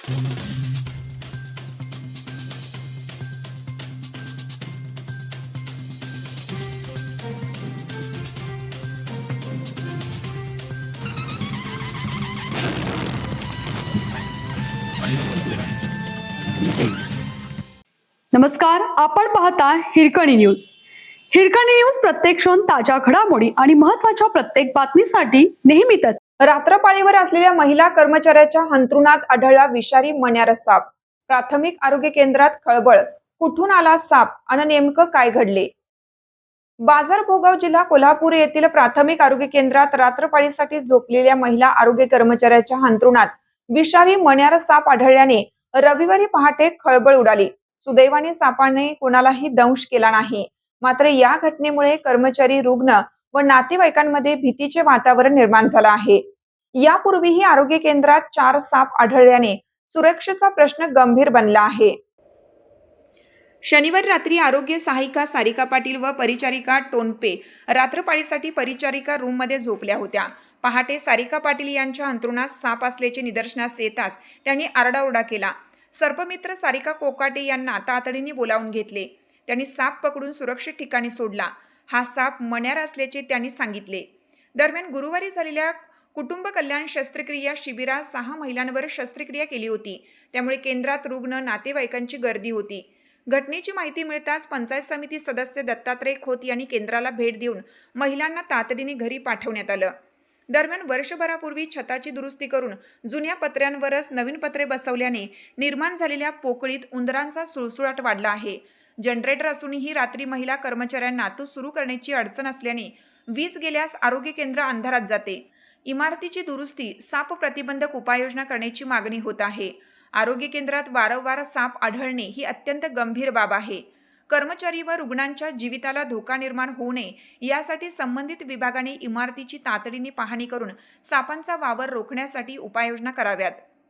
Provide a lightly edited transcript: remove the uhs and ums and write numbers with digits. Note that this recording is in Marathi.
नमस्कार, आपण पाहता हिरकणी न्यूज. हिरकणी न्यूज प्रत्येक क्षण ताज्या घडामोडी आणि महत्त्वाच्या प्रत्येक बातमीसाठी नेहमीच. रात्रपाळीवर असलेल्या महिला कर्मचाऱ्याच्या अंथरुणात आढळला विषारी मण्यार साप. प्राथमिक आरोग्य केंद्रात खळबळ. कुठून आला साप आणि नेमकं काय घडले? बाजार भोगाव जिल्हा कोल्हापूर येथील प्राथमिक आरोग्य केंद्रात रात्रपाळीसाठी झोपलेल्या महिला आरोग्य कर्मचाऱ्याच्या अंथरुणात विषारी मण्यार साप आढळल्याने रविवारी पहाटे खळबळ उडाली. सुदैवाने सापाने कोणालाही दंश केला नाही. मात्र या घटनेमुळे कर्मचारी, रुग्ण व नातेवाईकांमध्ये भीतीचे वातावरण निर्माण झालं आहे. यापूर्वीही आरोग्य केंद्रात 4 साप आढळल्याने सुरक्षेचा प्रश्न गंभीर बनला आहे. शनिवारी रात्री आरोग्य सहायिका सारिका पाटील व परिचारिका टोनपे रात्रपाळीसाठी परिचारिका रूममध्ये झोपल्या होत्या. पहाटे सारिका पाटील यांच्या अंथरुणात साप असल्याचे निदर्शनास येताच त्यांनी आरडाओरडा केला. सर्पमित्र सारिका कोकाटे यांना तातडीने बोलावून घेतले. त्यांनी साप पकडून सुरक्षित ठिकाणी सोडला. हा साप मण्यार असल्याचे त्यांनी सांगितले. दरम्यान गुरुवारी झालेल्या कुटुंब कल्याण शस्त्रक्रिया शिबिरात 6 महिलांवर शस्त्रक्रिया केली होती. त्यामुळे केंद्रात रुग्ण, नातेवाईकांची गर्दी होती. घटनेची माहिती मिळताच पंचायत समिती सदस्य दत्तात्रय खोत यांनी केंद्राला भेट देऊन महिलांना तातडीने घरी पाठवण्यात आलं. दरम्यान वर्षभरापूर्वी छताची दुरुस्ती करून जुन्या पत्र्यांवरच नवीन पत्रे बसवल्याने निर्माण झालेल्या पोकळीत उंदरांचा सुळसुळाट वाढला आहे. जनरेटर असूनही रात्री महिला कर्मचाऱ्यांना तो सुरू करण्याची अडचण असल्याने वीज गेल्यास आरोग्य केंद्र अंधारात जाते. इमारतीची दुरुस्ती, साप प्रतिबंधक उपाययोजना करण्याची मागणी होत आहे. आरोग्य केंद्रात वारंवार साप आढळणे ही अत्यंत गंभीर बाब आहे. कर्मचारी व रुग्णांच्या जीविताला धोका निर्माण होऊ नये यासाठी संबंधित विभागाने इमारतीची तातडीने पाहणी करून सापांचा वावर रोखण्यासाठी उपाययोजना कराव्यात.